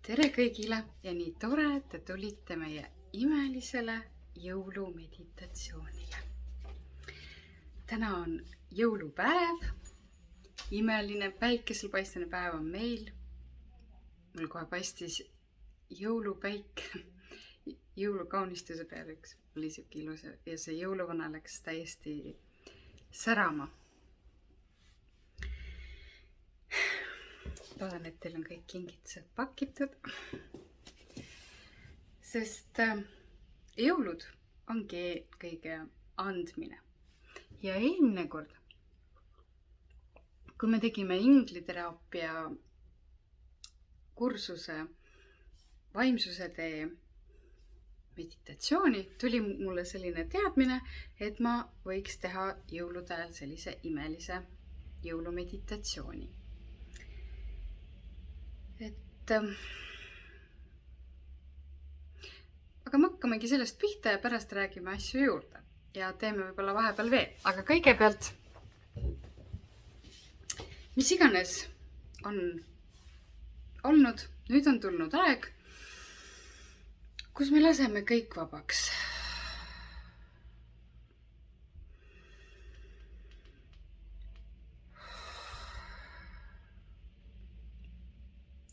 Tere kõigile ja nii tore, et te tulite meie imelisele jõulumeditatsioonile. Täna on jõulupäev, imeline päikesel paistane päev on meil. Mul kohe paistis jõulupäik jõulukaunistuse peale, üks oli siuke ilus ja see jõuluvana läks täiesti särama. Loodan, et teil on kõik kingitused pakitud, sest jõulud ongi kõige andmine. Ja eelmine kord, kui me tegime ingliteraapia kursuse vaimsuse tee meditatsiooni, tuli mulle selline teadmine, et ma võiks teha jõulude ajal sellise imelise jõulumeditatsiooni. Aga me hakkamegi sellest pihta ja pärast räägime asju juurde ja teeme võib-olla vahepeal veel. Aga kõigepealt, mis iganes on olnud, nüüd on tulnud aeg, kus me laseme kõik vabaks.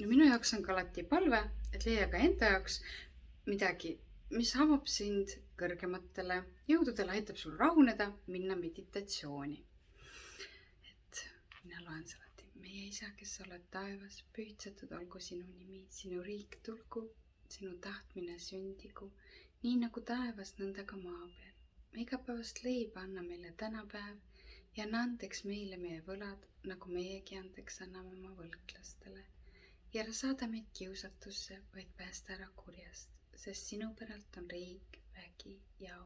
Ja minu jaoks on ka alati palve, et leia ka enda jaoks midagi, mis avab sind kõrgematele jõududele, aitab sul rahuneda, minna meditatsiooni. Et mina loen seda alati. Meie isa, kes oled taevas, pühitsetud olgu sinu nimi, sinu riik tulgu, sinu tahtmine sündigu, nii nagu taevas, nõnda ka maa peal. Igapäevast leiba anna meile tänapäev ja anna andeks meile meie võlad, nagu meiegi andeks anname oma võlglastele. Ja ära saada meid kiusatusse, vaid päästa ära kurjast, sest sinu päralt on riik, vägi ja au.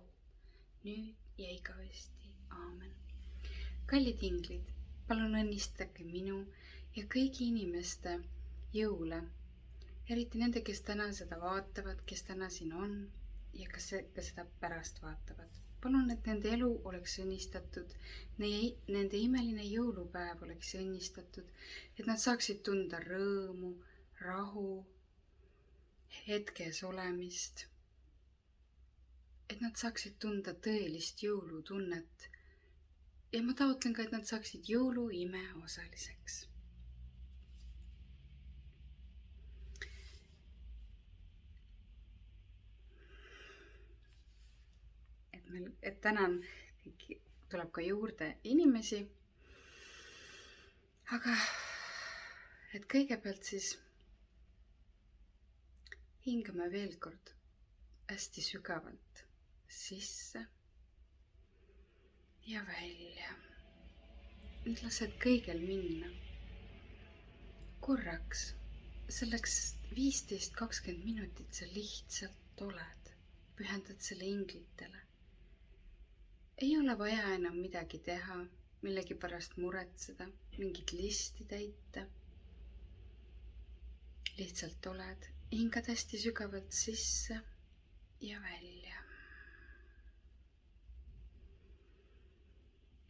Nüüd ja igavesti. Aamen. Kallid inglid, palun õnnistage minu ja kõigi inimeste jõule, eriti nende, kes täna seda vaatavad, kes täna siin on ja ka seda pärast vaatavad. Palun, et nende elu oleks õnnistatud, nende imeline jõulupäev oleks õnnistatud, et nad saaksid tunda rõõmu, rahu, hetkes olemist, et nad saaksid tunda tõelist jõulutunnet ja ma taotlen ka, et nad saaksid jõuluime osaliseks. Et täna tuleb ka juurde inimesi, aga et kõigepealt siis hingame veel kord hästi sügavalt sisse ja välja. Nüüd lased kõigel minna. Korraks, selleks 15-20 minutit sa lihtsalt oled, pühendad selle inglitele. Ei ole vaja enam midagi teha, millegi pärast muretseda, mingit listi täita. Lihtsalt oled, hingad hästi sügavalt sisse ja välja.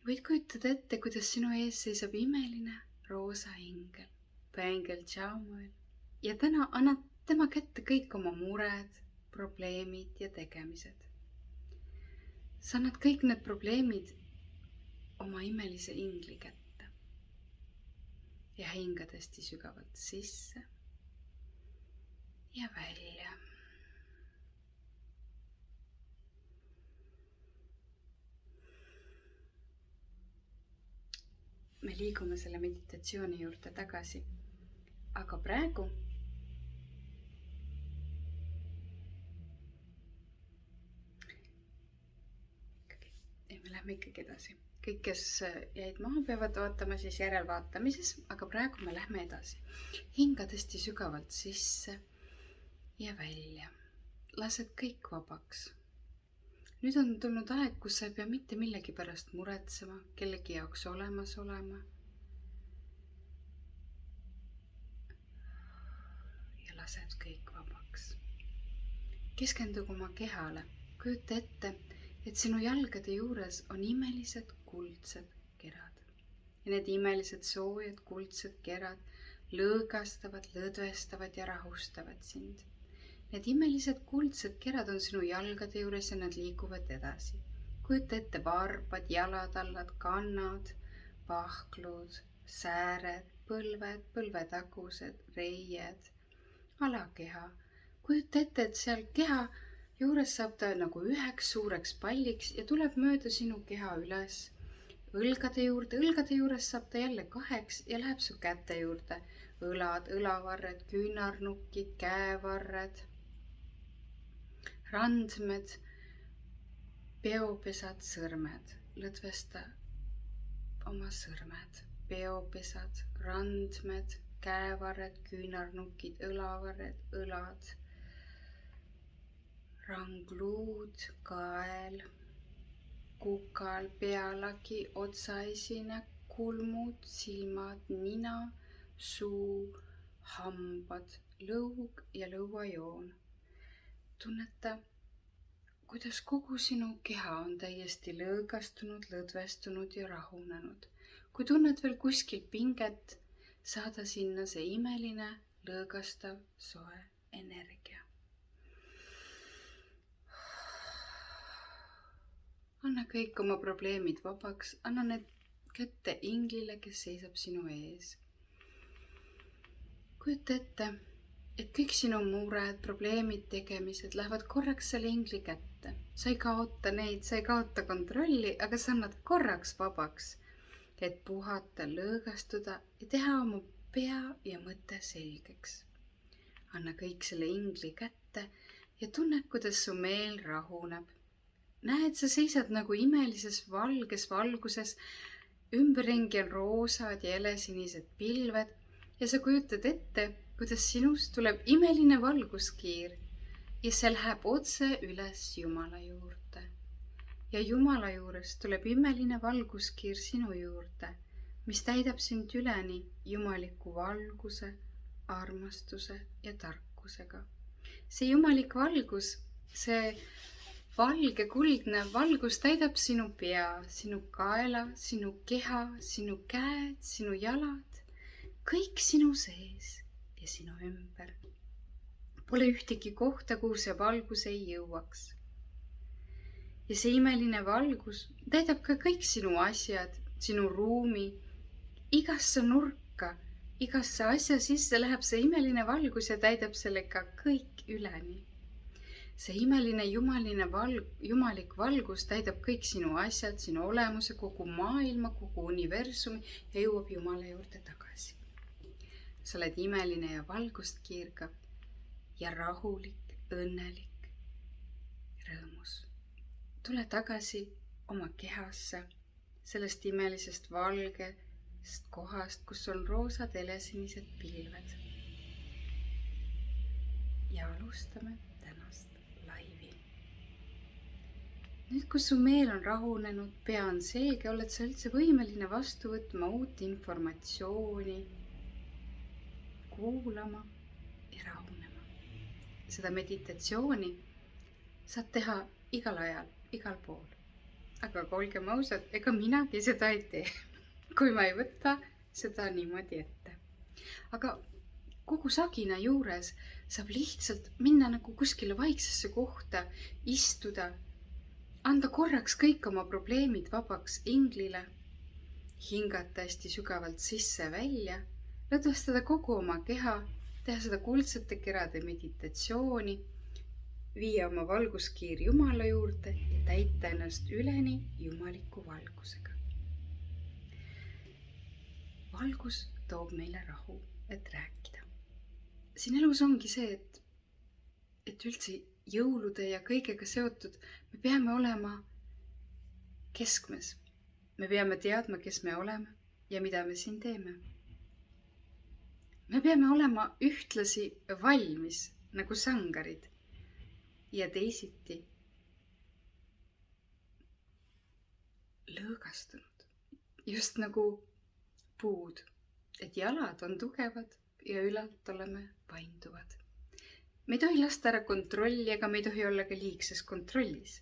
Võid kujutada ette, kuidas sinu ees seisab imeline roosa ingel, päingel Tšaumoel, ja täna annad tema kätte kõik oma mured, probleemid ja tegemised. Sa annad kõik need probleemid oma imelise ingli kätte ja hingad hästi sügavalt sisse ja välja. Me liigume selle meditatsiooni juurde tagasi, aga praegu me lähme ikkagi edasi. Kõik, kes jäid maha, peavad vaatama siis järelvaatamises, aga praegu me lähme edasi. Hingad hästi sügavalt sisse ja välja. Lased kõik vabaks. Nüüd on tulnud aeg, kus sa ei pea mitte millegi pärast muretsema, kellegi jaoks olemas olema. Ja lased kõik vabaks. Keskendugu oma kehale. Kujuta ette, et sinu jalgade juures on imelised kuldsed kerad. Ja need imelised soojad kuldsed kerad lõõgastavad, lõdvestavad ja rahustavad sind. Need imelised kuldsed kerad on sinu jalgade juures ja nad liiguvad edasi. Kujuta ette varbad, jalatallad, kannad, pahklud, sääred, põlved, põlvetagused, reied, alakeha. Kujuta ette, et seal keha juures saab ta nagu üheks suureks palliks ja tuleb mööda sinu keha üles õlgade juures saab ta jälle kaheks ja läheb su käte juurde. Õlad, õlavarred, küünarnukid, käevarred, randmed, peopesad, sõrmed. Lõdvesta oma sõrmed, peopesad, randmed, käevarred, küünarnukid, õlavarred, õlad, rangluud, kael, kukal, pealagi, otsaesine, kulmud, silmad, nina, suu, hambad, lõug ja lõuajoon. Tunneta, kuidas kogu sinu keha on täiesti lõõgastunud, lõdvestunud ja rahunenud. Kui tunned veel kuskil pinget, saada sinna see imeline, lõõgastav, soe energia. Anna kõik oma probleemid vabaks, anna need kätte inglile, kes seisab sinu ees. Kujuta ette, et kõik sinu mured, probleemid, tegemised lähevad korraks selle ingli kätte. Sa ei kaota neid, sa ei kaota kontrolli, aga sa annad korraks vabaks, et puhata, lõõgastuda ja teha oma pea ja mõte selgeks. Anna kõik selle ingli kätte ja tunne, kuidas su meel rahuneb. Näe, et sa seisad nagu imelises valges valguses, ümberringi on roosad ja helesinised pilved ja sa kujutad ette, kuidas sinust tuleb imeline valguskiir ja see läheb otse üles Jumala juurde. Ja Jumala juurest tuleb imeline valguskiir sinu juurde, mis täidab sind üleni jumaliku valguse, armastuse ja tarkusega. See jumalik valgus, see valge kuldne valgus täidab sinu pea, sinu kaela, sinu keha, sinu käed, sinu jalad, kõik sinu sees ja sinu ümber. Pole ühtegi kohta, kuhu see valgus ei jõuaks. Ja see imeline valgus täidab ka kõik sinu asjad, sinu ruumi, igasse nurka, igasse asja sisse läheb see imeline valgus ja täidab sellega kõik üleni. See imeline jumalik valgus täidab kõik sinu asjad, sinu olemuse, kogu maailma, kogu universumi ja jõuab Jumala juurde tagasi. Sa oled imeline ja valgust kiirgav ja rahulik, õnnelik, rõõmus. Tule tagasi oma kehasse, sellest imelisest valgest kohast, kus on roosad helesinised pilved. Ja alustame tänast laivi. Nüüd, kus su meel on rahunenud, pea on selge, oled sa üldse võimeline vastu võtma uut informatsiooni, kuulama ja rahunema. Seda meditatsiooni saad teha igal ajal, igal pool. Aga olgem ausad, ega minagi seda ei tee, kui ma ei võta seda niimoodi ette. Aga kogu sagina juures saab lihtsalt minna nagu kuskile vaiksesse kohta, istuda, anda korraks kõik oma probleemid vabaks inglile, hingata hästi sügavalt sisse-välja, lõdvestada kogu oma keha, teha seda kuldsete kerade meditatsiooni, viia oma valguskiir Jumala juurde ja täita ennast üleni jumaliku valgusega. Valgus toob meile rahu, et rääkida. Siin elus ongi see, et üldse jõulude ja kõigega seotud, me peame olema keskmes. Me peame teadma, kes me oleme ja mida me siin teeme. Me peame olema ühtlasi valmis nagu sangarid ja teisiti lõõgastunud, just nagu puud, et jalad on tugevad ja ülalt oleme painduvad. Me ei tohi lasta ära kontrolli, ega me ei tohi olla ka liigses kontrollis.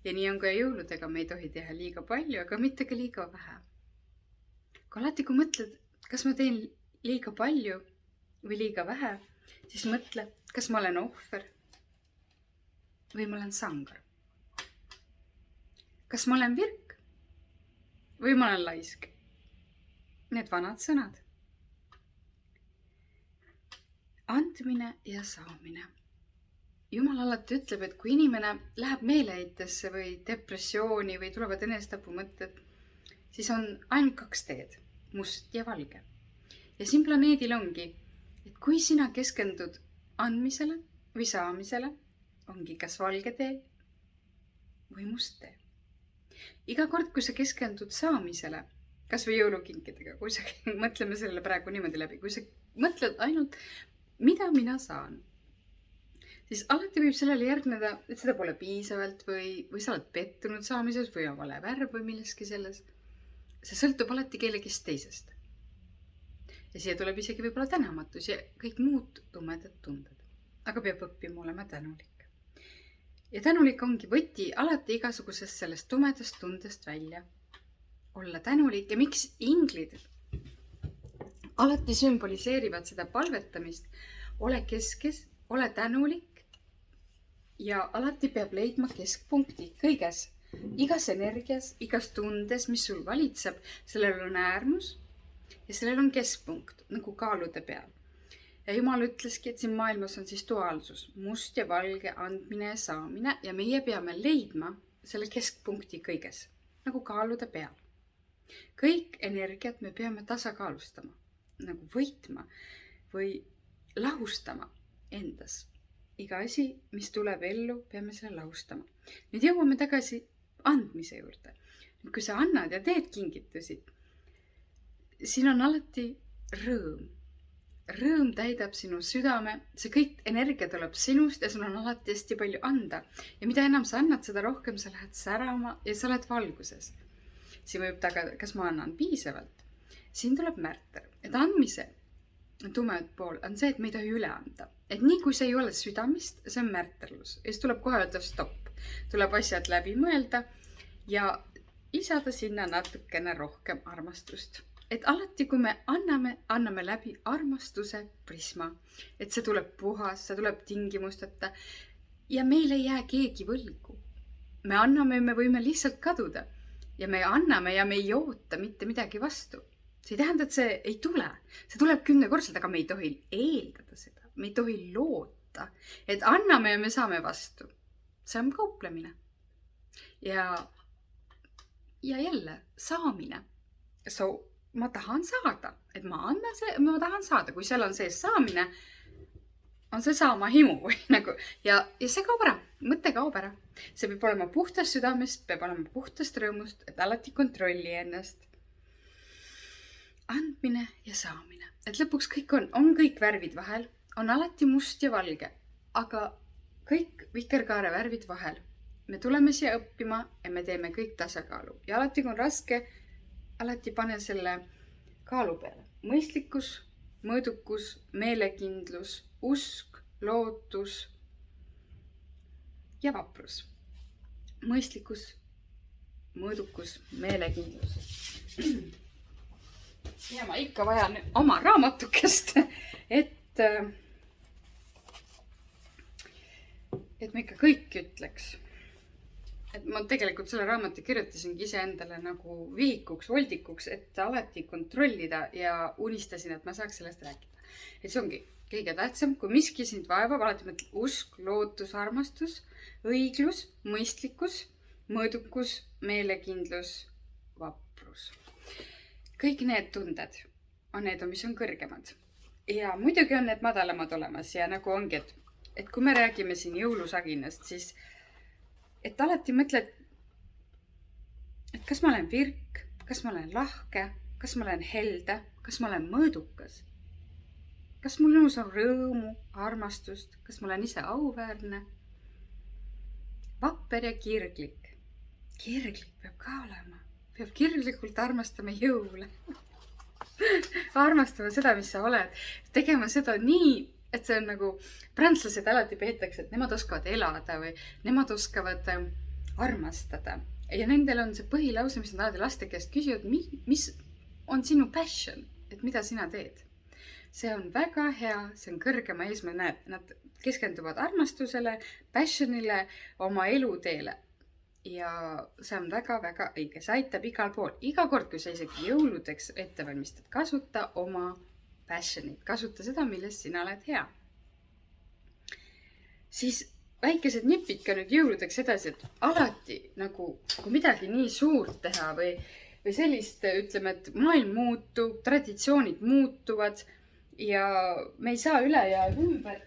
Ja nii on ka jõuludega, me ei tohi teha liiga palju, aga mitte ka liiga vähe. Kui alati, kui mõtled, kas ma teen liiga palju või liiga vähe, siis mõtle, kas ma olen ohver või ma olen sangar. Kas ma olen virk või ma olen laisk? Need vanad sõnad. Andmine ja saamine. Jumal alati ütleb, et kui inimene läheb meeleheitesse või depressiooni või tulevad enesetapumõtted, siis on ainult 2 teed, must ja valge. Ja siin planeedil ongi, et kui sina keskendud andmisele või saamisele, ongi kas valge tee või must tee. Iga kord, kui sa keskendud saamisele, kas või jõulukinkidega, kui sa mõtleme sellele praegu niimoodi läbi, kui sa mõtled ainult, mida mina saan, siis alati võib sellele järgneda, et seda pole piisavalt või sa oled pettunud saamises või on vale värv või milleski selles. See sõltub alati kellegist teisest. Ja siia tuleb isegi võib-olla tänamatus ja kõik muud tumedad tunded. Aga peab õppima olema tänulik. Ja tänulik ongi võti alati igasugusest sellest tumedast tundest välja. Olla tänulik ja miks inglid alati sümboliseerivad seda palvetamist. Ole keskes, ole tänulik ja alati peab leidma keskpunkti kõiges. Igas energias, igas tundes, mis sul valitseb, sellel on äärmus ja sellel on keskpunkt nagu kaalude peal. Ja Jumal ütleski, et siin maailmas on siis duaalsus, must ja valge, andmine ja saamine ja meie peame leidma selle keskpunkti kõiges, nagu kaalude peal. Kõik energiat me peame tasakaalustama, nagu võitma või lahustama endas. Iga asi, mis tuleb ellu, peame selle lahustama. Nüüd jõuame tagasi andmise juurde. Nüüd, kui sa annad ja teed kingitusi, siin on alati rõõm. Rõõm täidab sinu südame, see kõik energia tuleb sinust ja sul on alati hästi palju anda. Ja mida enam sa annad, seda rohkem sa lähed särama ja sa oled valguses. Siin võib tagada, kas ma annan piisavalt. Siin tuleb märter, et andmise tume pool on see, et me ei tohi üle anda. Et nii kui see ei ole südamist, see on märterlus. Ja siis tuleb kohe öelda stopp. Tuleb asjad läbi mõelda ja lisada sinna natukene rohkem armastust. Et alati, kui me anname läbi armastuse prisma. Et see tuleb puhas, see tuleb tingimusteta ja meil ei jää keegi võlgu. Me anname ja me võime lihtsalt kaduda. Ja me anname ja me ei oota mitte midagi vastu. See ei tähenda, et see ei tule. See tuleb 10-kordsalt, aga me ei tohi eeldada seda. Me ei tohi loota, et anname ja me saame vastu. See on kauplemine. Ja jälle saamine. Ma tahan saada, et ma tahan saada. Kui seal on sees saamine, on see saama himu või nagu. Ja see kaob ära, mõte kaob ära. See peab olema puhtast südamest, peab olema puhtast rõõmust, et alati kontrolli ennast. Andmine ja saamine. Et lõpuks kõik on kõik värvid vahel, on alati must ja valge, aga kõik vikerkaare värvid vahel. Me tuleme siia õppima ja me teeme kõik tasakaalu. Ja alati, kui on raske, alati pane selle kaalu peale. Mõistlikkus, mõõdukus, meelekindlus, usk, lootus ja vaprus. Mõistlikkus, mõõdukus, meelekindlus. Ja ma ikka vajan oma raamatukest, et me ikka kõik ütleks. Et ma tegelikult selle raamatu kirjutasingi ise endale nagu vihikuks, voldikuks, et alati kontrollida ja unistasin, et ma saaks sellest rääkida. Et see ongi kõige tähtsam, kui miski sind vaevab, alati mõtle usk, lootus, armastus, õiglus, mõistlikkus, mõõdukus, meelekindlus, vaprus. Kõik need tunded on need, mis on kõrgemad. Ja muidugi on need madalamad olemas ja nagu ongi, et kui me räägime siin jõulusaginast, siis et alati mõtled, et kas ma olen virk, kas ma olen lahke, kas ma olen helde, kas ma olen mõõdukas, kas mul nõus on rõõmu, armastust, kas ma olen ise auväärne, vapper ja kirglik. Kirglik peab ka olema, peab kirglikult armastama jõule. Armastama seda, mis sa oled, tegema seda nii, et see on nagu, prantslased alati peetakse, et nemad oskavad elada või nemad oskavad armastada. Ja nendel on see põhilause, mis nad alati laste käest küsivad, mis on sinu passion, et mida sina teed. see on väga hea, see on kõrgema eesmärk, näed, nad keskenduvad armastusele, passionile, oma eluteele. Ja see on väga-väga õige, see aitab igal pool. Iga kord, kui sa isegi jõuludeks ette valmistad, kasuta oma passionit, kasuta seda, millest sina oled hea. Siis väikesed nipid ka nüüd jõuludeks edasi, et alati nagu, kui midagi nii suurt teha või sellist, ütleme, et maailm muutub, traditsioonid muutuvad ja me ei saa üle ja ümber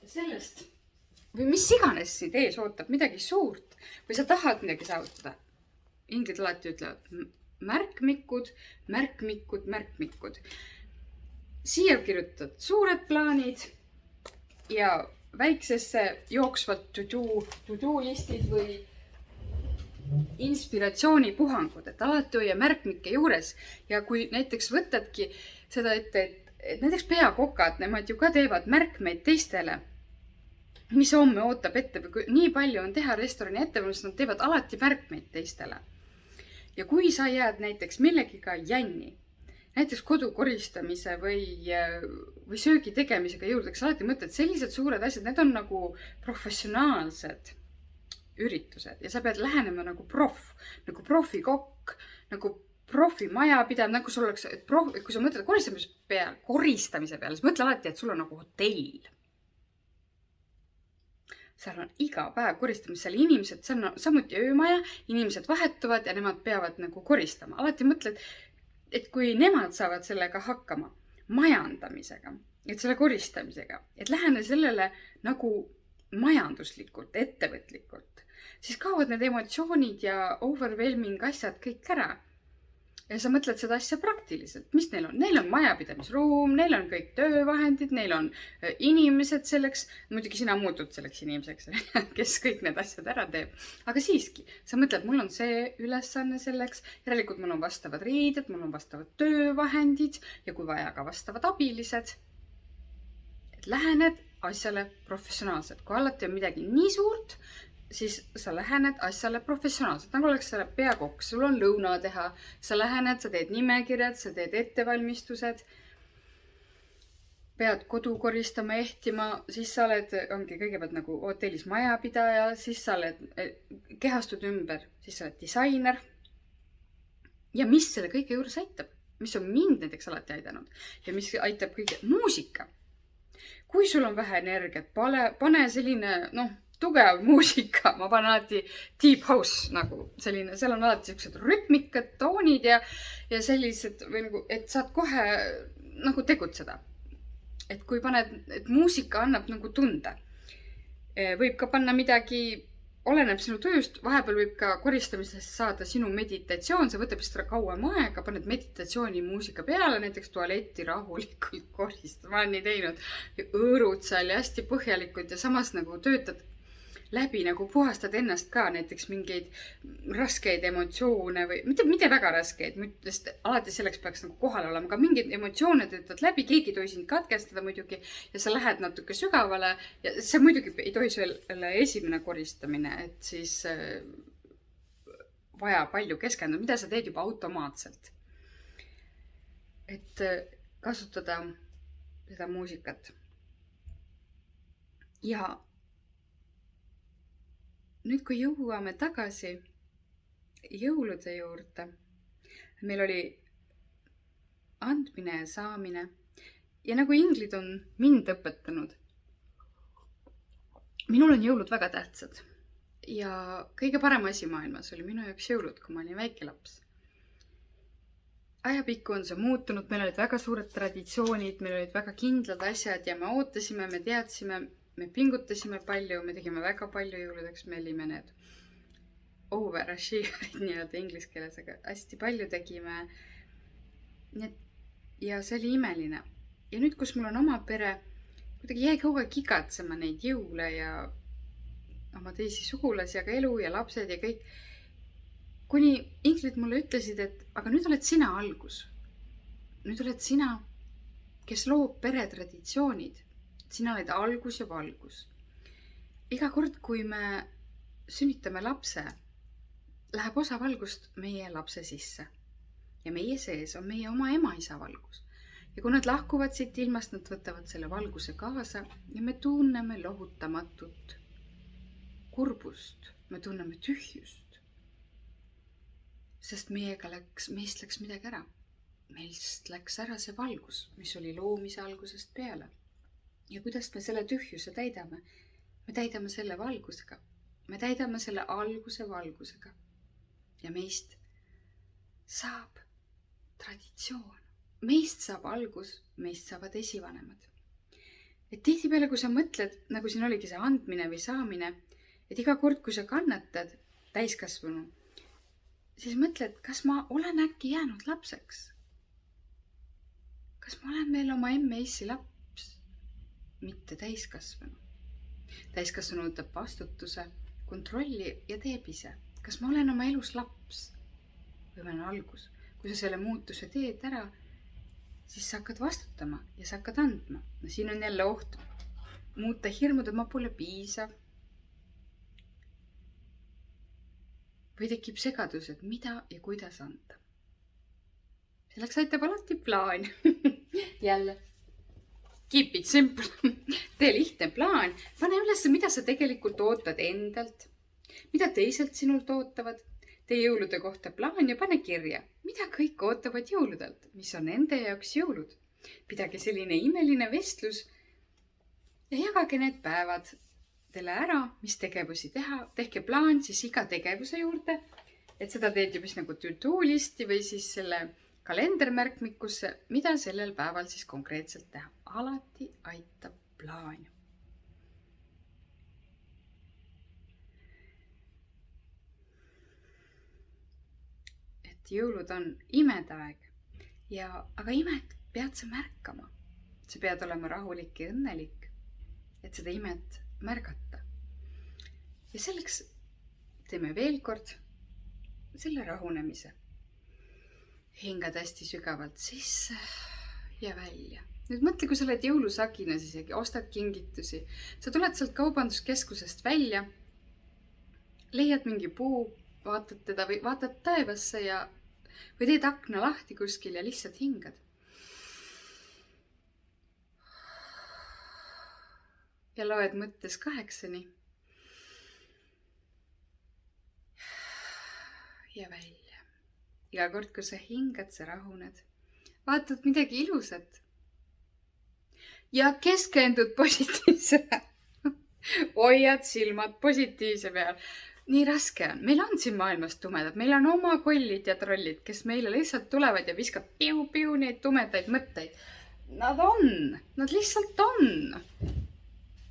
sellest või mis iganes sind ees ootab, midagi suurt või sa tahad midagi saavutada. Inglid alati ütlevad märkmikud, märkmikud, märkmikud. Siia kirjutad suured plaanid ja väiksesse jooksvad to-do listid või inspiratsioonipuhangud, et alati hoia märkmike juures. Ja kui näiteks võtadki seda ette, et näiteks peakokad, nemad ju ka teevad märkmeid teistele, mis homme ootab ette või kui nii palju on teha restorani ettevalmistust, nad teevad alati märkmeid teistele. Ja kui sa jääd näiteks millegiga jänni, näiteks kodu koristamise või söögi tegemisega jõudeks, alati mõtled, sellised suured asjad, need on nagu professionaalsed üritused ja sa pead lähenema nagu profikokk, nagu profimajapidav, nagu sul oleks, kui sa mõtled koristamise peale, siis mõtle alati, et sul on nagu hotell. Seal on iga päev koristamist, seal inimesed, see on samuti öömaja, inimesed vahetuvad ja nemad peavad nagu koristama. Alati mõtled, et kui nemad saavad sellega hakkama, majandamisega, et selle koristamisega, et lähene sellele nagu majanduslikult, ettevõtlikult, siis kaovad need emotsioonid ja overwhelming asjad kõik ära. Ja sa mõtled seda asja praktiliselt. Mis neil on? Neil on majapidamisruum, neil on kõik töövahendid, neil on inimesed selleks. Muidugi sina muutud selleks inimeseks, kes kõik need asjad ära teeb. Aga siiski, sa mõtled, mul on see ülesanne selleks, järelikult mul on vastavad riided, mul on vastavad töövahendid ja kui vaja ka vastavad abilised. Et lähened asjale professionaalselt. Kui alati on midagi nii suurt, siis sa lähened asjale professionaalselt. Nagu oleks selle peakokk, sul on lõuna teha, sa lähened, sa teed nimekirjad, sa teed ettevalmistused, pead kodu koristama, ehtima, siis sa ongi kõigepealt nagu hotellis majapidaja, siis sa kehastud ümber, siis sa oled disainer. Ja mis selle kõige juures aitab? Mis on mind näiteks alati aidanud? Ja mis aitab kõige? Muusika. Kui sul on vähe energiat, pane selline, tugev muusika, ma panen alati deep house nagu selline, seal on alati sellised rütmikad, toonid ja sellised, või nagu, et saad kohe nagu tegutseda. Et kui paned, et muusika annab nagu tunde. Võib ka panna midagi, oleneb sinu tööst, vahepeal võib ka koristamisest saada sinu meditatsioon, see võtab vist kauem aega, paned meditatsiooni muusika peale, näiteks tualetti rahulikult koristad, ma olen nii teinud, õõrud seal ja hästi põhjalikult ja samas nagu töötad läbi, nagu puhastad ennast ka, näiteks mingeid raskeid emotsioone või mitte väga raskeid, sest alati selleks peaks nagu kohal olema, aga mingeid emotsioone töötad läbi, keegi ei tohi sind katkestada muidugi ja sa lähed natuke sügavale ja see muidugi ei tohi selle esimene koristamine, et siis vaja palju keskenduda, mida sa teed juba automaatselt. Et kasutada seda muusikat. Ja nüüd, kui jõuame tagasi jõulude juurde, meil oli andmine ja saamine ja nagu inglid on mind õpetanud, minul on jõulud väga tähtsad ja kõige parem asi maailmas oli minu jaoks jõulud, kui ma olin väike laps. Ajapikku on see muutunud, meil olid väga suured traditsioonid, meil olid väga kindlad asjad ja me ootasime, me teadsime, me pingutasime palju, me tegime väga palju jõuludeks, me olime need overachieverid nii-öelda inglise keeles, aga hästi palju tegime. Ja see oli imeline. Ja nüüd, kus mul on oma pere, kuidagi jäi kogu aeg igatsema neid jõule ja oma teisi sugulasi, aga elu ja lapsed ja kõik. Kuni inglid mulle ütlesid, et aga nüüd oled sina algus. Nüüd oled sina, kes loob pere traditsioonid. Sina oled algus ja valgus. Iga kord, kui me sünnitame lapse, läheb osa valgust meie lapse sisse. Ja meie sees on meie oma ema-isa valgus. Ja kui nad lahkuvad siit ilmast, nad võtavad selle valguse kaasa ja me tunneme lohutamatut kurbust, me tunneme tühjust. Sest meist läks midagi ära. Meist läks ära see valgus, mis oli loomise algusest peale. Ja kuidas me selle tühjuse täidame? Me täidame selle valgusega. Me täidame selle alguse valgusega. Ja meist saab traditsioon. Meist saab algus, meist saavad esivanemad. Et tihtipeale, kui sa mõtled, nagu siin oligi see andmine või saamine, et iga kord, kui sa kannatad täiskasvanu, siis mõtled, kas ma olen äkki jäänud lapseks? Kas ma olen veel oma emme-issi laps, mitte täiskasvanu? Täiskasvanu võtab vastutuse, kontrolli ja teeb ise. Kas ma olen oma elus laps või ma olen algus? Kui sa selle muutuse teed ära, siis sa hakkad vastutama ja sa hakkad andma. No siin on jälle oht muuta hirmud, et ma pole piisav. Või tekib segadus, et mida ja kuidas anda. Selleks aitab alati plaan. Jälle. Keep it simple. Tee lihtne plaan. Pane üles, mida sa tegelikult ootad endalt. Mida teiselt sinult ootavad. Tee jõulude kohta plaan ja pane kirja, mida kõik ootavad jõuludelt, mis on nende jaoks jõulud. Pidage selline imeline vestlus ja jagage need päevad teile ära, mis tegevusi teha. Tehke plaan siis iga tegevuse juurde, et seda teed juba nagu to-do listi või siis selle kalendermärkmikusse, mida sellel päeval siis konkreetselt teha. Alati aitab plaan. Jõulud on imede aeg, aga imed pead sa märkama. Sa pead olema rahulik ja õnnelik, et seda imet märgata. Ja selleks teeme veel kord selle rahunemise. Hingad hästi sügavalt sisse ja välja. Nüüd mõtle, kui sa oled jõulusaginas isegi, ostad kingitusi. Sa tuled sealt kaubanduskeskusest välja, leiad mingi puu, vaatad teda või vaatad taevasse või teed akna lahti kuskil ja lihtsalt hingad. Ja loed mõttes 8 ja välja. Iga kord, kui sa hingad, sa rahuned. Vaatad midagi ilusat. Ja keskendud positiivsele. Hoiad silmad positiivse peal. Nii raske on. Meil on siin maailmas tumedad. Meil on oma kollid ja trollid, kes meile lihtsalt tulevad ja viskab piu-piu neid tumedaid mõtteid. Nad lihtsalt on.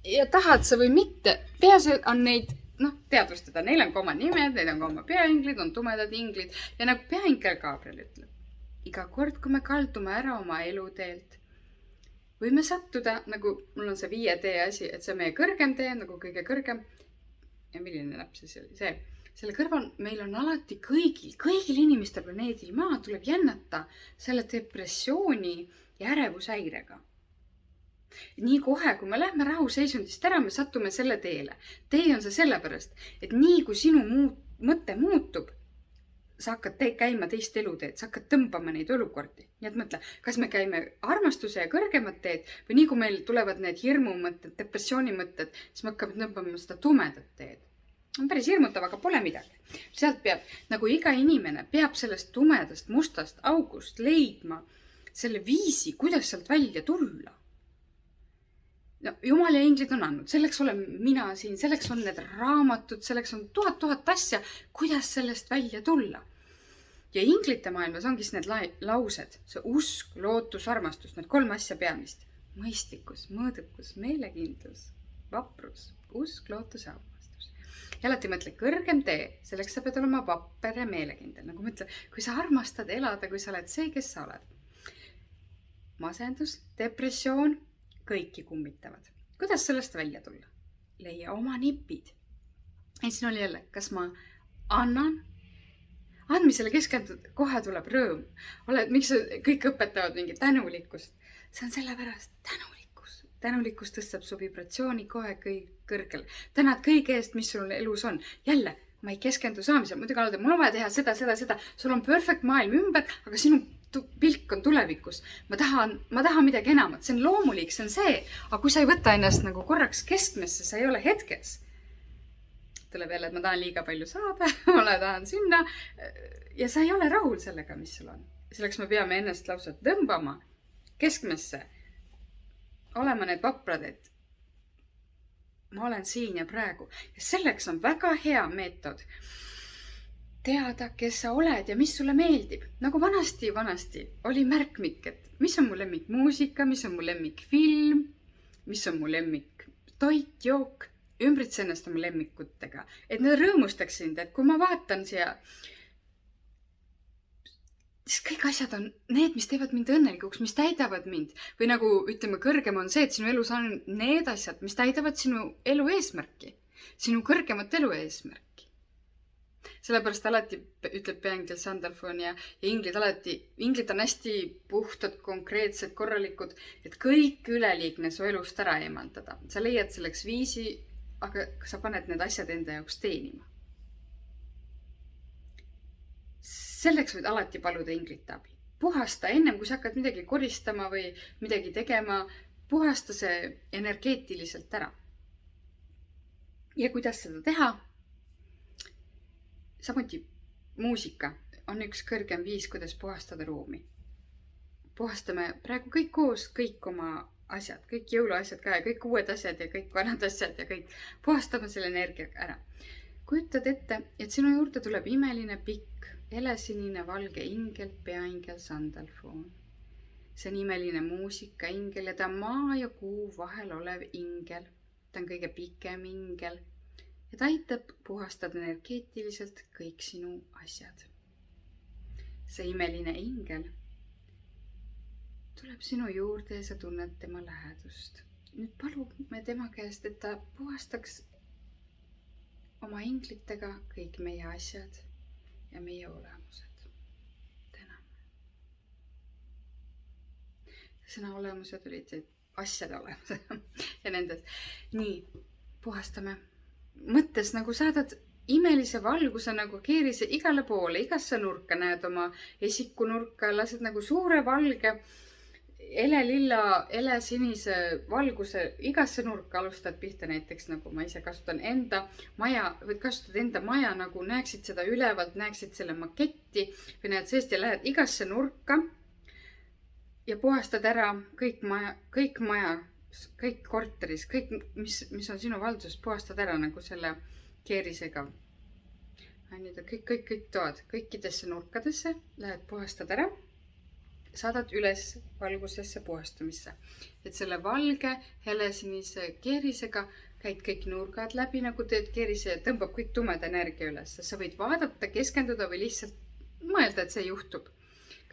Ja tahad sa või mitte, peaasi on neid teadvustada. Neil on ka oma nimed, neil on ka oma peainglid, on tumedad inglid. Ja nagu peaingel Gabriel ütleb, iga kord, kui me kaldume ära oma eluteelt, võime sattuda, nagu mul on see 5D asi, et see on meie kõrgem tee, nagu kõige kõrgem. Ja milline näpp see oli? Selle kõrval meil on alati kõigil inimestel planeedil maa tuleb jännata selle depressiooni ja ärevushäirega. Nii kohe, kui me lähme rahuseisundist ära, me sattume selle teele. Tee on see sellepärast, et nii kui sinu mõte muutub, sa hakkad käima teist eluteed, sa hakkad tõmbama neid olukordi. Nii et mõtle, kas me käime armastuse ja kõrgemat teed või nii kui meil tulevad need hirmumõtted, depressioonimõtted, siis me hakkame tõmbama seda tumedat teed. On päris hirmutav, aga pole midagi. Sealt peab, nagu iga inimene, peab sellest tumedast, mustast august leidma selle viisi, kuidas sealt välja tulla. Jumal ja inglid on andnud, selleks olen mina siin, selleks on need raamatud, selleks on tuhat asja, kuidas sellest välja tulla. Ja inglite maailmas ongi need laused, see usk, lootus, armastus, need 3 asja peamist. Mõistlikkus, mõõdukus, meelekindlus, vaprus, usk, lootus ja armastus. Ja alati mõtle, kõrgem tee, selleks sa pead olema vapper ja meelekindel. Nagu mõtle, kui sa armastad elada, kui sa oled see, kes sa oled. Masendus, depressioon, kõiki kummitavad. Kuidas sellest välja tulla? Leia oma nipid. Ja siin oli jälle, kas ma annan? Andmisele keskendud, kohe tuleb rõõm. Miks kõik õpetavad mingi tänulikkust? See on sellepärast tänulikkus. Tänulikkus tõstab su vibratsiooni kohe kõrgele. Tänad kõige eest, mis sul elus on. Jälle, ma ei keskendu saamisel. Muidugi alati, mul on vaja teha seda. Sul on perfect maailm ümber, aga sinu pilk on tulevikus. Ma tahan midagi enamat. See on loomulik, see on see. Aga kui sa ei võta ennast nagu korraks keskmesse, sa ei ole hetkes. Tuleb jälle, et ma tahan liiga palju saada, ma tahan sinna. Ja sa ei ole rahul sellega, mis sul on. Selleks me peame ennast lausa tõmbama keskmesse. Olema need vaprad, et ma olen siin ja praegu. Ja selleks on väga hea meetod teada, kes sa oled ja mis sulle meeldib. Nagu vanasti oli märkmik, et mis on mu lemmik muusika, mis on mu lemmik film, mis on mu lemmik toit, jook. Ümbritse ennast oma lemmikutega. Et need rõõmustaks sind, et kui ma vaatan siia, siis kõik asjad on need, mis teevad mind õnnelikuks, mis täidavad mind. Või nagu ütleme, kõrgem on see, et sinu elus on need asjad, mis täidavad sinu elu eesmärki. Sinu kõrgemat elu eesmärki. Sellepärast alati ütleb peaingel Sandalfon ja inglid on hästi puhtad, konkreetsed, korralikud, et kõik üleliigne su elust ära eemaldada. Sa leiad selleks viisi, aga sa paned need asjad enda jaoks teenima. Selleks võid alati paluda inglite abi. Puhasta ennem, kui sa hakkad midagi koristama või midagi tegema, puhasta see energeetiliselt ära. Ja kuidas seda teha? Samuti muusika on üks kõrgem viis, kuidas puhastada ruumi. Puhastame praegu kõik koos, kõik oma asjad, kõik jõuluasjad ka ja kõik uued asjad ja kõik vanad asjad ja kõik. Puhastame selle energia ära. Kujutad ette, et sinu juurde tuleb imeline pikk, helesinine valge ingel, peaingel Sandalfon. See on imeline muusika ingel ja ta on maa ja kuu vahel olev ingel. Ta on kõige pikem ingel. Ja ta aitab puhastada energeetiliselt kõik sinu asjad. See imeline ingel tuleb sinu juurde ja sa tunned tema lähedust. Nüüd palume tema käest, et ta puhastaks oma inglitega kõik meie asjad ja meie olemused. Täname. Sõna olemused olid asjade olemused ja nendes. Nii, puhastame. Mõttes nagu saadad imelise valguse nagu keerise igale poole, igasse nurka näed oma esikunurka, lased nagu suure valge, lilla, sinise valguse igasse nurka alustad pihta näiteks nagu ma ise kasutan enda maja, võid kasutada enda maja nagu näeksid seda ülevalt, näeksid selle maketti või näed seest ja lähed igasse nurka ja puhastad ära kõik maja, kõik korteris, kõik, mis on sinu valduses, puhastad ära nagu selle keerisega. Kõik toad, kõikidesse nurkadesse, lähed puhastad ära, saadad üles valgusesse puhastamisse. Et selle valge, helesinise keerisega käid kõik nurgad läbi, nagu teed keerise ja tõmbab kõik tumeda energia üles. Sa võid vaadata, keskenduda või lihtsalt mõelda, et see juhtub.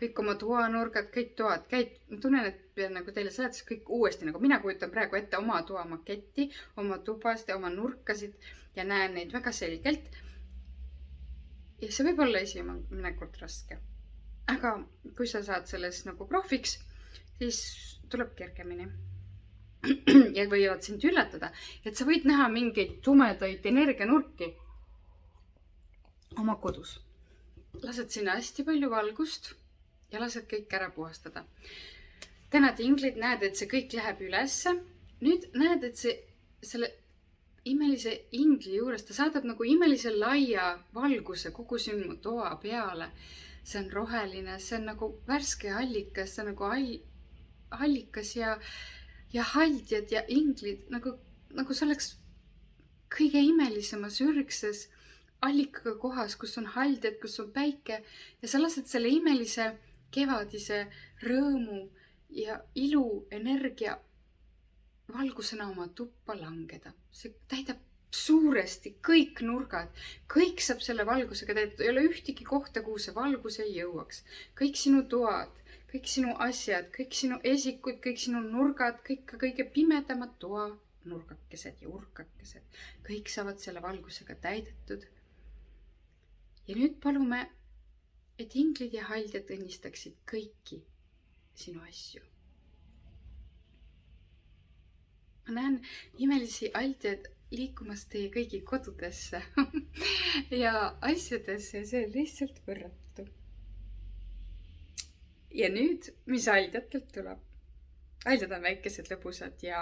Kõik oma toanurgad, kõik toad, ma tunnen, et pean nagu teile seletas kõik uuesti, nagu mina kujutan praegu ette oma toa maketti, oma tubast ja oma nurkasid ja näen neid väga selgelt. Ja see võib olla esimene kord raske. Aga kui sa saad sellest nagu profiks, siis tuleb kergemini. Ja võivad sind üllatada, et sa võid näha mingeid tumedaid energianurki oma kodus. Lased sinna hästi palju valgust ja lased kõik ära puhastada. Tänad inglid, näed, et see kõik läheb ülesse. Nüüd näed, et selle imelise ingli juures, ta saadab nagu imelise laia valguse kogu sinu toa peale. See on roheline, see on nagu värske allikas, see on nagu allikas ja haldjad ja inglid, nagu see oleks kõige imelisemas ürgses allikaga kohas, kus on haldjad, kus on päike ja sa lased selle imelise kevadise rõõmu ja ilu energia valgusena oma tuppa langeda. See täidab suuresti kõik nurgad. Kõik saab selle valgusega täidetud. Ei ole ühtegi kohta, kuhu see valgus ei jõuaks. Kõik sinu toad, kõik sinu asjad, kõik sinu esikud, kõik sinu nurgad, kõik kõige pimedamad toa nurgakesed ja urkakesed. Kõik saavad selle valgusega täidetud. Ja nüüd palume, et inglid ja haldjad õnnistaksid kõiki sinu asju. Ma näen imelisi haldjad liikumas teie kõigi kodudesse ja asjadesse, see on lihtsalt võrratu. Ja nüüd, mis Aldjatelt tuleb? Aldjad on väikesed, lõbusad ja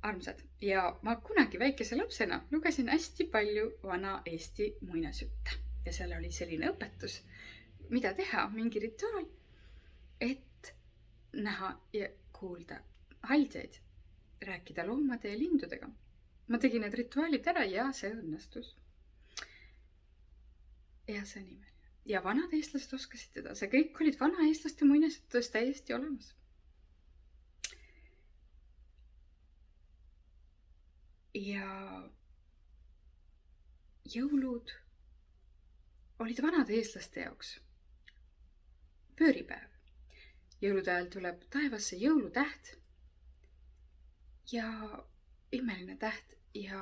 armsad. Ja ma kunagi väikese lapsena lugesin hästi palju vana Eesti muinasjutte. Ja seal oli selline õpetus, mida teha, mingi rituaal, et näha ja kuulda haldjaid, rääkida loomade ja lindudega. Ma tegin need rituaalid ära ja see õnnestus. Ja see on imeline. Ja vanad eestlased oskasid teda. See kõik olid vana eestlaste muinasjuttudes täiesti olemas. Ja jõulud olid vanade eestlaste jaoks pööripäev. Jõulude ajal tuleb taevasse jõulutäht ja imeline täht ja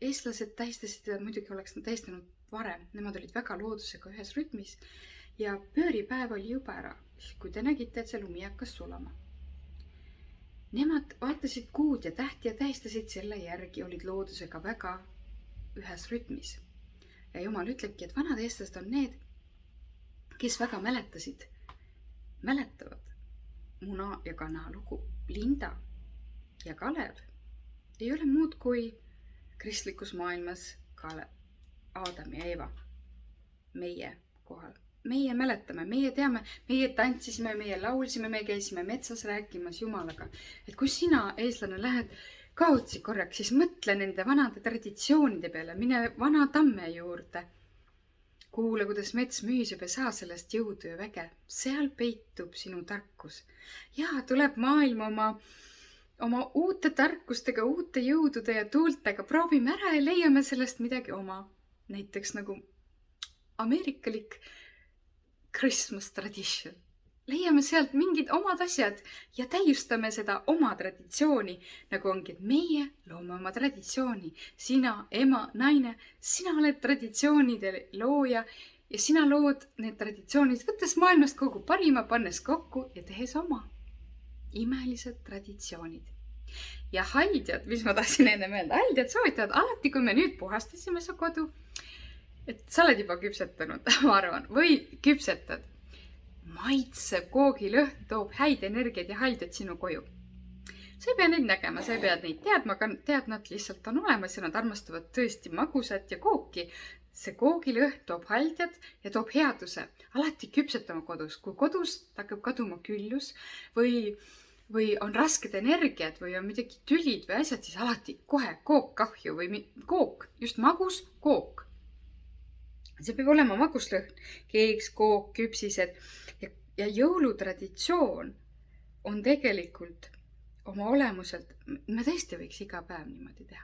eestlased tähistasid teda, muidugi oleks nad tähistanud varem. Nemad olid väga loodusega ühes rütmis ja pööripäev oli juba ära, kui te nägite, et see lumi hakkas sulama. Nemad vaatasid kuud ja tähti ja tähistasid selle järgi, olid loodusega väga ühes rütmis. Ja Jumal ütlebki, et vanad eestlased on need, kes väga mäletavad muna ja kana lugu. Linda ja Kalev ei ole muud kui kristlikus maailmas Aadam ja Eeva meie kohal. Meie mäletame, meie teame, meie tantsisime, meie laulsime, me käisime metsas rääkimas Jumalaga. Et kui sina, eestlane, lähed kaotsi korraks, siis mõtle nende vanade traditsioonide peale, mine vana tamme juurde. Kuule, kuidas mets müüsib ja saa sellest jõudu ja väge. Seal peitub sinu tarkus. Ja tuleb maailm oma uute tarkustega, uute jõudude ja tuultega. Proovime ära ja leiame sellest midagi oma. Näiteks nagu ameerikalik Christmas tradition. Leiame sealt mingid omad asjad ja täiustame seda oma traditsiooni, nagu ongi, et meie loome oma traditsiooni. Sina, ema, naine, sina oled traditsioonide looja ja sina lood need traditsioonid, võttes maailmast kogu parima, pannes kokku ja tehes oma imelised traditsioonid. Ja haldjad, mis ma tahtsin enne mõelda, haldjad soovitavad alati, kui me nüüd puhastasime su kodu, et sa oled juba küpsetanud, ma arvan, või küpsetad. Maitsev koogilõhn toob häid energiaid ja haldjad sinu koju. Sa ei pea neid nägema, sa ei pea neid teadma, aga tead, nad lihtsalt on olemas ja nad armastavad tõesti magusat ja kooki. See koogilõhn toob haldjad ja toob headuse. Alati küpsetama kodus. Kui kodus hakkab kaduma küllus või on rasked energiat või on midagi tülid või asjad, siis alati kohe kook kahju või kook, just magus kook. See peab olema maguslõhn, keeks, kook, küpsised ja jõulutraditsioon on tegelikult oma olemuselt, me tõesti võiks iga päev niimoodi teha.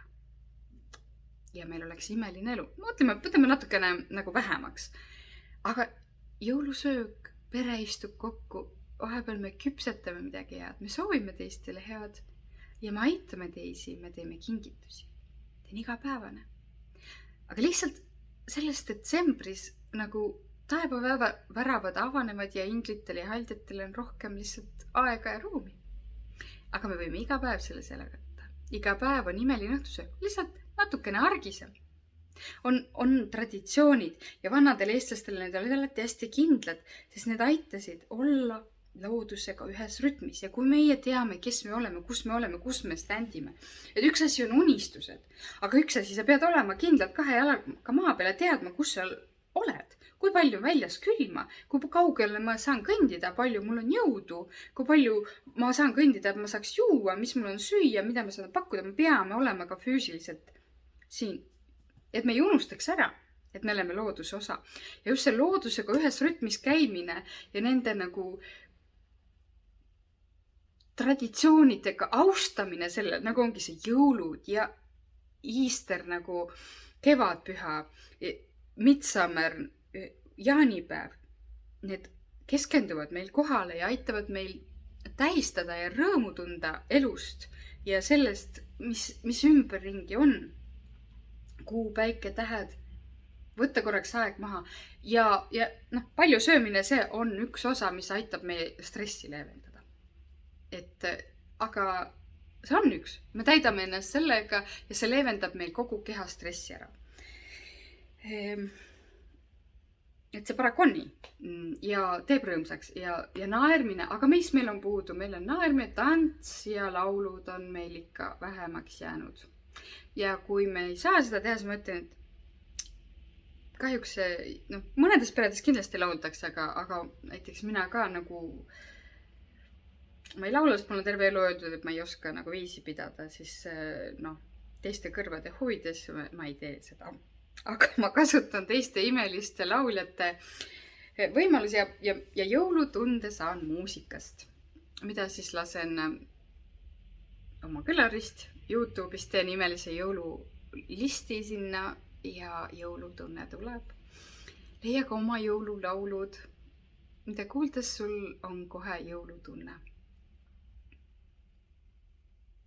Ja meil oleks imeline elu. Mõtleme, võtame natukene nagu vähemaks. Aga jõulusöök, pere istub kokku, vahepeal me küpsetame midagi head, me soovime teistele head ja me aitame teisi, me teeme kingitusi. See on igapäevane. Aga lihtsalt selles detsembris nagu taevaväravad avanevad ja inglitel ja haldjatel on rohkem lihtsalt aega ja ruumi. Aga me võime iga päev selle võtta. Iga päev on imeline õhtusöök, lihtsalt natukene argisem. On traditsioonid ja vanadel eestlastele need olid alati hästi kindlad, sest need aitasid olla loodusega ühes rütmis. Ja kui meie teame, kes me oleme, kus me standime. Et üks asi on unistused, aga üks asi, sa pead olema kindlalt kahe jalaga maa peale teadma, kus sa oled. Kui palju väljas külma, kui kaugele ma saan kõndida, palju mul on jõudu, kui palju ma saan kõndida, et ma saaks juua, mis mul on süüa, mida ma saan pakkuda. Me peame olema ka füüsiliselt siin, et me ei unustaks ära, et me oleme looduse osa. Ja just see loodusega ühes rütmis käimine ja nende nagu traditsioonidega austamine selle, nagu ongi see jõulud ja Easter nagu kevadpüha, Midsummer, jaanipäev. Need keskenduvad meil kohale ja aitavad meil tähistada ja rõõmu tunda elust ja sellest, mis ümberringi on. Kuu, päike, tähed, võtta korraks aeg maha ja palju söömine, see on üks osa, mis aitab meie stressi leevendada. Aga see on üks. Me täidame ennast sellega ja see leevendab meil kogu keha stressi ära. et see paraku on nii ja teeb rõõmsaks ja naermine, aga mis meil on puudu? Meil on naermine, tants ja laulud on meil ikka vähemaks jäänud. Ja kui me ei saa seda teha, siis ma ütlen, et kahjuks mõnedes peredes kindlasti lauldakse, aga näiteks mina ka nagu, ma ei laula, sest mul on terve elu öeldud, et ma ei oska nagu viisi pidada, siis teiste kõrvade huvides ma ei tee seda. Aga ma kasutan teiste imeliste lauljate võimalusi ja jõulutunde saan muusikast, mida siis lasen oma kõlarist, YouTube'ist teen imelise jõululisti sinna ja jõulutunne tuleb. Leia ka oma jõululaulud, mida kuuldes sul on kohe jõulutunne.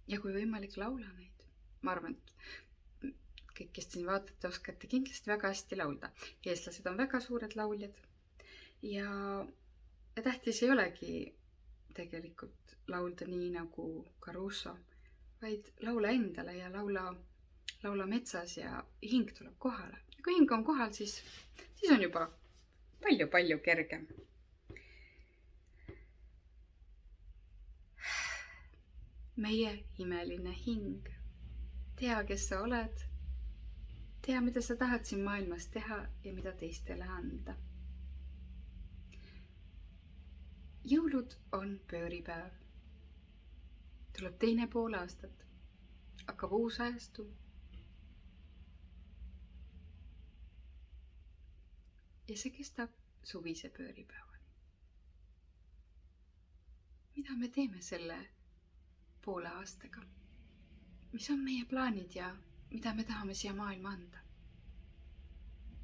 Ja kui võimalik, laula neid. Ma arvan, et kõik, kes siin vaatate, oskate kindlasti väga hästi laulda. Eestlased on väga suured lauljad. Ja tähtis ei olegi tegelikult laulda nii nagu Caruso, vaid laula endale ja laula metsas ja hing tuleb kohale. Ja kui hing on kohal, siis on juba palju kergem. Meie imeline hing. Tea, kes sa oled. Tea, mida sa tahad siin maailmas teha ja mida teistele anda. Jõulud on pööripäev. Tuleb teine pool aastat. Hakkab uus ajastu. Ja see kestab suvise pööripäevani. Mida me teeme selle poole aastaga? Mis on meie plaanid ja mida me tahame siia maailma anda?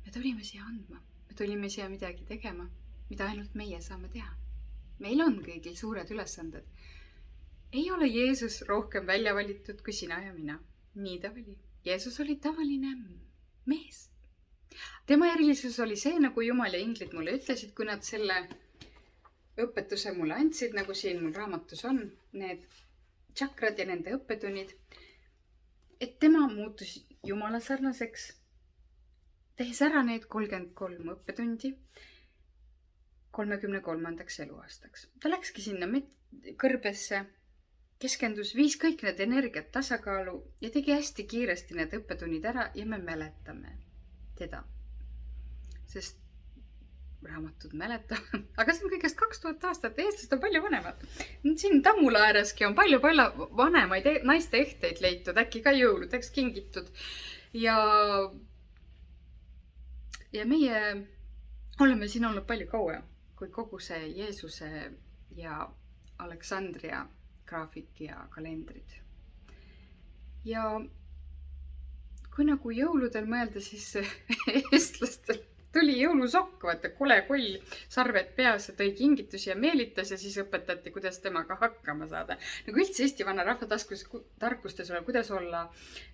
Me tulime siia andma. Me tulime siia midagi tegema, mida ainult meie saame teha. Meil on kõigil suured ülesanded. Ei ole Jeesus rohkem välja valitud kui sina ja mina. Nii ta oli. Jeesus oli tavaline mees. Tema erilisus oli see, nagu Jumal ja inglid mulle ütlesid, kui nad selle õpetuse mulle andsid, nagu siin mul raamatus on, need tšakrad ja nende õppetunnid, et tema muutus Jumala sarnaseks, tehes ära need 33 õppetundi 33. eluaastaks. Ta läkski sinna kõrbesse, keskendus, viis kõik need energiat tasakaalu ja tegi hästi kiiresti need õppetunnid ära ja me mäletame teda. Sest raamatud mäletavad, aga see on kõigest 2000 aastat, eestlased on palju vanemad. Siin Tammula ääreski on palju vanemaid naiste ehteid leitud, äkki ka jõuludeks kingitud. Ja meie oleme siin olnud palju kauem, kui kogu see Jeesuse ja Aleksandria graafik ja kalendrid. Ja kui nagu jõuludel mõelda, siis eestlastel tuli jõulusokk, vaata kole koll, sarved peas ja tõi kingitusi ja meelitas ja siis õpetati, kuidas temaga hakkama saada. Nagu üldse Eesti vana rahva tarkustes ole, kuidas olla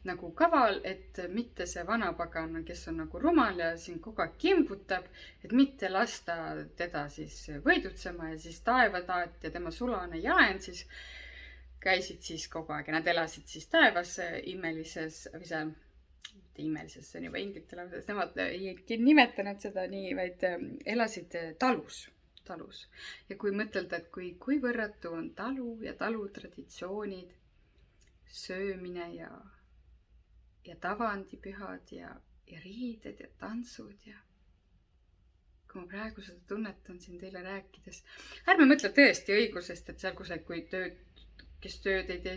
nagu kaval, et mitte see vanapagan, kes on nagu rumal ja siin kogu aeg kimbutab, et mitte lasta teda siis võidutsema ja siis taevataat ja tema sulane jaen siis käisid siis kogu aeg ja nad elasid siis taevas imelises, või see imelises, see on juba inglitele, nemad ei nimetanud seda nii, vaid elasid talus. Ja kui mõtelda, et kui võrratu on talu ja talutraditsioonid, söömine ja tavandipühad ja riided ja tantsud ja kui ma praegu seda tunnetan siin teile rääkides, ärme mõtle tõesti õigusest, et seal kusagil, kui kes tööd ei tee,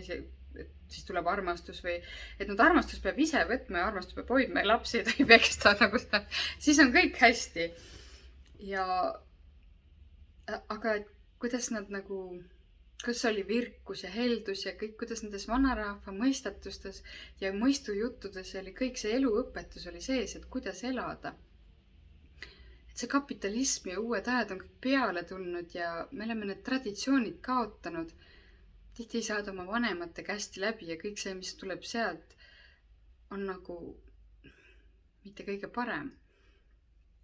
siis tuleb armastus või, et armastus peab ise võtma ja armastus peab hoidma ja lapsi ta ei peksta nagu seda, siis on kõik hästi. Aga kuidas nad nagu, kus oli virkus ja heldus ja kõik, kuidas nendes vanarahva mõistatustes ja mõistujuttudes oli kõik see eluõpetus oli sees, et kuidas elada. Et see kapitalism ja uued ajad on kõik peale tulnud ja me oleme need traditsioonid kaotanud. Tihti ei saada oma vanemate kästi läbi ja kõik see, mis tuleb sealt, on nagu mitte kõige parem.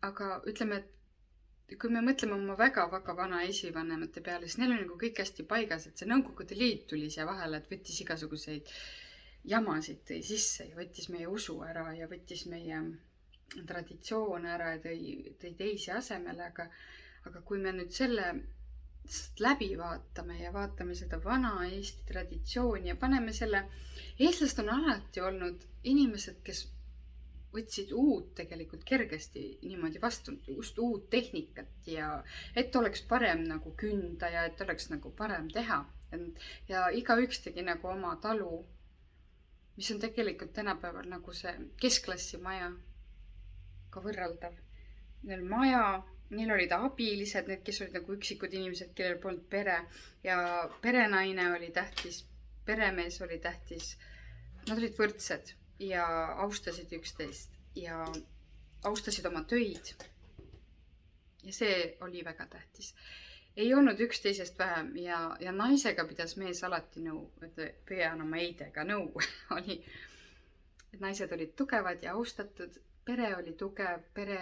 Aga ütleme, et kui me mõtleme oma väga-väga vana esivanemate peale, siis neil on nagu kõik hästi paigas, et see Nõukogude Liit tuli siia vahele, et võttis igasuguseid jamasid tõi sisse ja võttis meie usu ära ja võttis meie traditsioone ära ja tõi teisi asemele, aga kui me nüüd selle läbi vaatame ja vaatame seda vana Eesti traditsiooni ja paneme selle, eestlased on alati olnud inimesed, kes võtsid uut tegelikult kergesti niimoodi vastu, just uut tehnikat ja et oleks parem nagu künda ja et oleks nagu parem teha. Ja igaüks tegi nagu oma talu, mis on tegelikult tänapäeval nagu see keskklassi maja ka võrreldav. Neil maja, neil olid abilised, need, kes olid nagu üksikud inimesed, kellel polnud pere ja perenaine oli tähtis, peremees oli tähtis. Nad olid võrdsed ja austasid üksteist ja austasid oma töid. Ja see oli väga tähtis. Ei olnud üksteisest vähem ja naisega pidas mees alati nõu, et pean oma eidega nõu oli. Et naised olid tugevad ja austatud, pere oli tugev, pere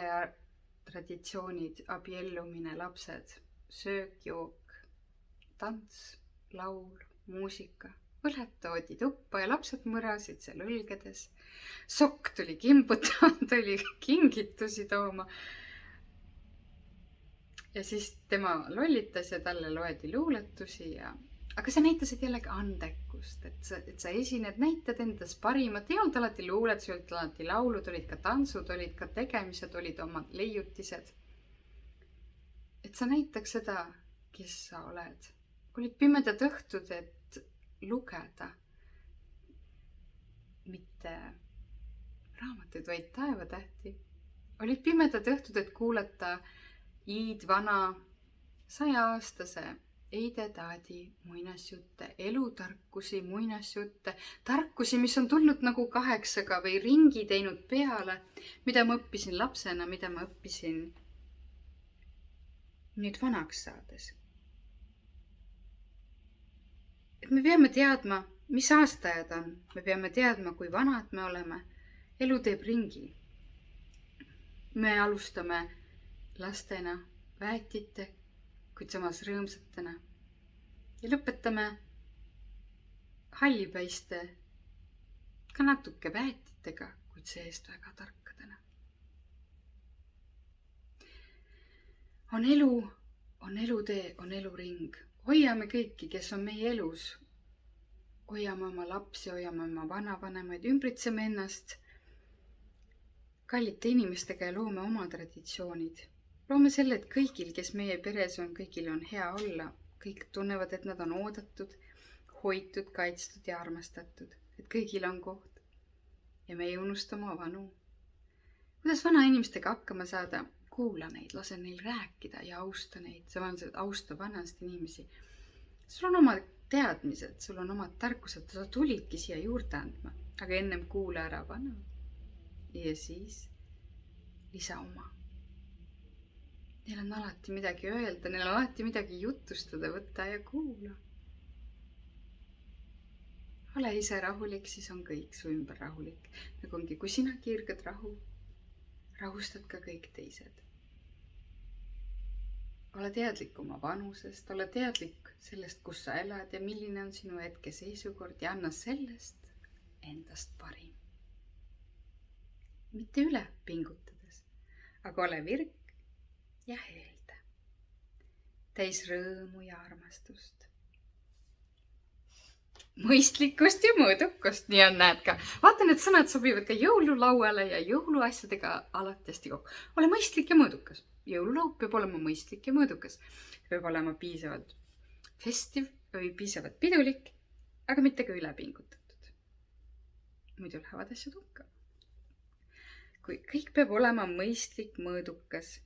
traditsioonid, abiellumine, lapsed, söök, jook, tants, laul, muusika. Põled toodi tuppa ja lapsed mõrasid seal õlgedes. Sokk tuli kimbutama, tuli kingitusi tooma. Ja siis tema lollitas ja talle loedi luuletusi. Aga sa näitasid jällegi andekust, et sa esined, näitad endas parimat. Ei olnud alati luuletusi, olid alati laulud, olid ka tantsud, olid ka tegemised, olid omad leiutised. Et sa näitaks seda, kes sa oled. Olid pimedad õhtud, et lugeda mitte raamatuid, vaid taevatähti. Olid pimedad õhtud, et kuulata iidvana 100-aastase Eide Taadi muinasjutte, elutarkusi, muinasjutte, tarkusi, mis on tulnud nagu 8 või ringi teinud peale, mida ma õppisin lapsena, mida ma õppisin nüüd vanaks saades. Et me peame teadma, mis aastajad on. Me peame teadma, kui vanad me oleme. Elu teeb ringi. Me alustame lastena, väetite, kuid samas rõõmsatena. Ja lõpetame hallipäiste, ka natuke väetitega, kuid seest väga tarkadena. On elu, on elutee, on eluring. Hoiame kõiki, kes on meie elus. Hoiame oma lapsi, hoiame oma vanavanemaid, ümbritseme ennast kallite inimestega ja loome oma traditsioonid. Loome selle, et kõigil, kes meie peres on, kõigil on hea olla. Kõik tunnevad, et nad on oodatud, hoitud, kaitstud ja armastatud. Et kõigil on koht. Ja me ei unusta oma vanu. Kuidas vana inimestega hakkama saada? Kuula neid, lase neil rääkida ja austa neid. See on see, austa vanast inimesi. Sul on oma teadmised, sul on omad tarkused. Sa tulidki siia juurde andma. Aga ennem kuula ära vana. Ja siis lisa oma. Neil on alati midagi öelda, neil on alati midagi jutustada, võtta ja kuula. Ole ise rahulik, siis on kõik su ümber rahulik. Nagu ongi, kui sina kiirgad rahu, rahustad ka kõik teised. Ole teadlik oma vanusest, ole teadlik sellest, kus sa elad ja milline on sinu hetke seisukord ja anna sellest endast parim. Mitte üle pingutades, aga ole virk ja heelde. Täis rõõmu ja armastust. Mõistlikkust ja mõõdukust, nii on, näed ka. Vaata, need sõnad sobivad ka jõululauale ja jõuluasjadega alati hästi kokku. Ole mõistlik ja mõõdukas. Jõululaud peab olema mõistlik ja mõõdukas. Peab olema piisavalt festiv või piisavalt pidulik, aga mitte ka ülepingutatud. Muidu lähevad asjad hukka. Kui kõik peab olema mõistlik, mõõdukas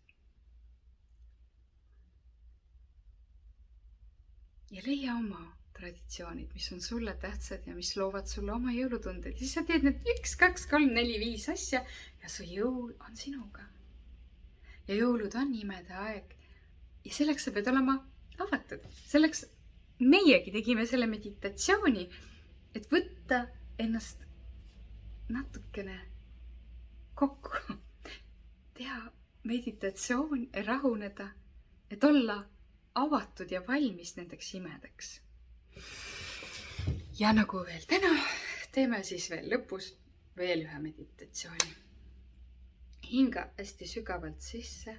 ja leia oma traditsioonid, mis on sulle tähtsad ja mis loovad sulle oma jõulutunded. Siis sa teed need 1, 2, 3, 4, 5 asja ja su jõul on sinuga. Ja jõulud on imede aeg. Ja selleks sa pead olema avatud. Selleks meiegi tegime selle meditatsiooni, et võtta ennast natukene kokku. Teha meditatsioon, rahuneda, et olla avatud ja valmis nendeks imedeks. Ja nagu veel täna, teeme siis veel lõpus veel ühe meditatsiooni. hinga hästi sügavalt sisse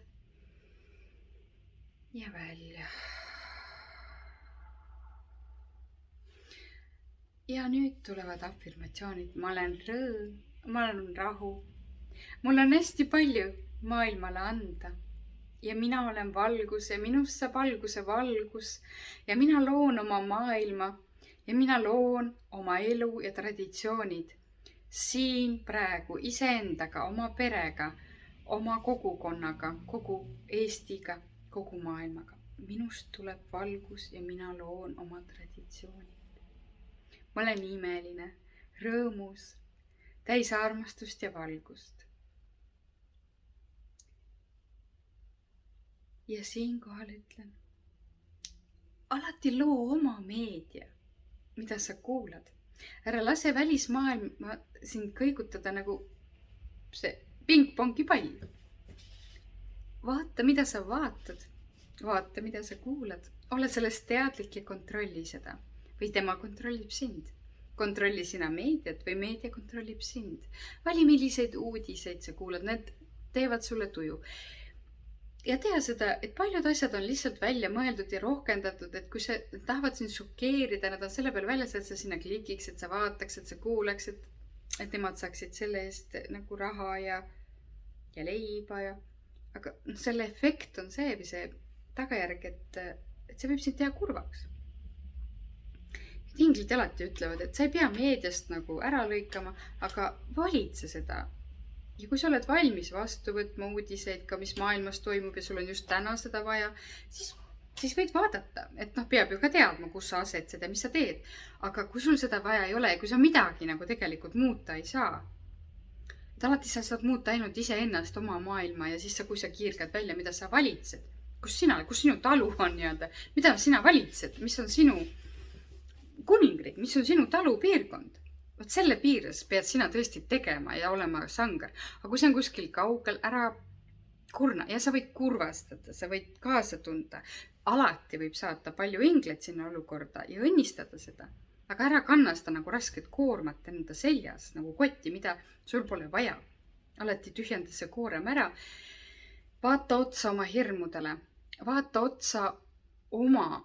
ja välja. Ja nüüd tulevad afirmatsioonid. Ma olen rõõm, ma olen rahu. Mul on hästi palju maailmale anda. Ja mina olen valgus ja minust saab alguse valgus. Ja mina loon oma maailma ja mina loon oma elu ja traditsioonid. Siin praegu iseendaga, oma perega, oma kogukonnaga, kogu Eestiga, kogu maailmaga. Minust tuleb valgus ja mina loon oma traditsioonid. Ma olen imeline, rõõmus, täis armastust ja valgust. Ja siinkohal ütlen, alati loo oma meedia, mida sa kuulad. Ära lase välismaailma sind kõigutada nagu see pingpongi pall. Vaata, mida sa vaatad. Vaata, mida sa kuulad. Ole sellest teadlik ja kontrolli seda. Või tema kontrollib sind. Kontrolli sina meediat või meedia kontrollib sind. Vali, milliseid uudiseid sa kuulad. Need teevad sulle tuju. Ja tea seda, et paljud asjad on lihtsalt välja mõeldud ja rohkendatud, et kui sa tahavad sind šokeerida, nad on selle peale väljas, et sa sinna klikiks, et sa vaataks, et sa kuulaks, et nemad saaksid selle eest nagu raha ja leiba. Aga selle efekt on see või see tagajärg, et see võib sind teha kurvaks. Inglid alati ütlevad, et sa ei pea meediast nagu ära lõikama, aga valitse seda. Ja kui sa oled valmis vastu võtma uudiseid ka, mis maailmas toimub ja sul on just täna seda vaja, siis võid vaadata, et peab ju ka teadma, kus sa asetsed ja mis sa teed. Aga kui sul seda vaja ei ole ja kui sa midagi nagu tegelikult muuta ei saa, et alati sa saad muuta ainult iseennast, oma maailma ja siis kui sa kiirgad välja, mida sa valitsed, kus sinu talu on nii-öelda, mida sina valitsed, mis on sinu kuningriik, mis on sinu talupiirkond. Võt selle piires pead sina tõesti tegema ja olema sangar. Aga kui see on kuskil kaugel, ära kurna ja sa võid kurvastada, sa võid kaasa tunda. Alati võib saata palju ingleid sinna olukorda ja õnnistada seda. Aga ära kanna seda nagu rasket koormat enda seljas, nagu kotti, mida sul pole vaja. Alati tühjenda see koorem ära. Vaata otsa oma hirmudele. Vaata otsa oma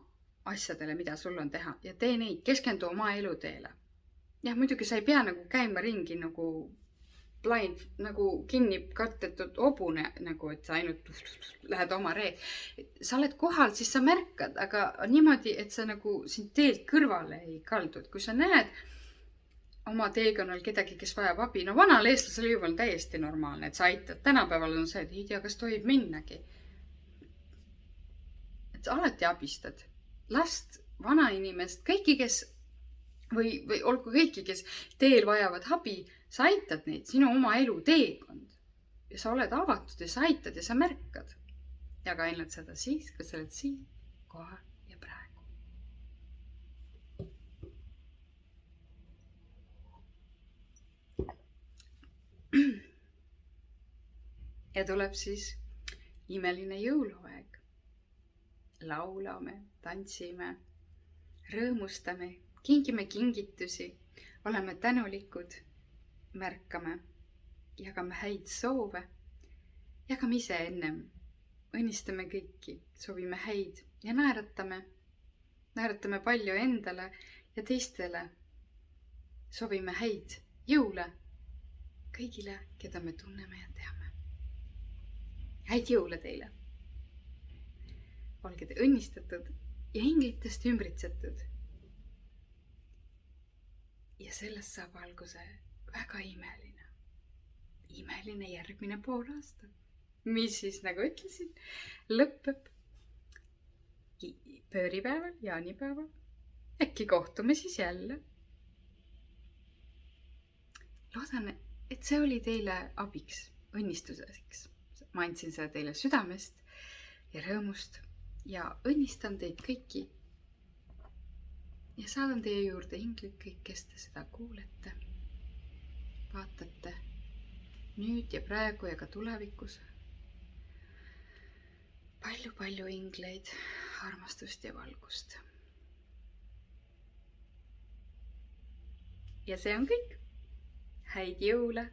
asjadele, mida sul on teha ja tee neid, keskendu oma eluteele. Ja muidugi sa ei pea nagu käima ringi nagu blind, nagu kinni kattetud hobune, nagu et sa ainult lähed oma ree. Sa oled kohal, siis sa märkad, aga niimoodi, et sa nagu sind teelt kõrvale ei kaldud. Kui sa näed oma teekonnal kedagi, kes vajab abi, vanal eestlasel juba on täiesti normaalne, et sa aitad. Tänapäeval on see, et ei tea, kas tohib minnagi. Et sa alati abistad. Last, vana inimest, kõiki, kes või olgu kõiki, kes teel vajavad abi, sa aitad neid, sinu oma elu teekond. Ja sa oled avatud ja sa aitad ja sa märkad. Ja ka ainult seda siis, kui sa oled siin, koha ja praegu. Ja tuleb siis imeline jõuluaeg. Laulame, tantsime, rõõmustame, kingime kingitusi, oleme tänulikud, märkame, jagame häid soove, jagame ise ennem, õnnistame kõiki, soovime häid ja naeratame palju endale ja teistele. Soovime häid jõule kõigile, keda me tunneme ja teame. Häid jõule teile! Olge te õnnistatud ja inglitest ümbritsetud. Ja sellest saab alguse väga imeline järgmine pool aasta, mis siis, nagu ütlesin, lõppeb pööripäeval, jaanipäeval. Äkki kohtume siis jälle. Loodan, et see oli teile abiks, õnnistuseks. Ma andsin seda teile südamest ja rõõmust ja õnnistan teid kõiki. Ja saadan teie juurde inglid kõik, kes te seda kuulete, vaatate nüüd ja praegu ja ka tulevikus. Palju ingleid, armastust ja valgust. Ja see on kõik. Häid jõule!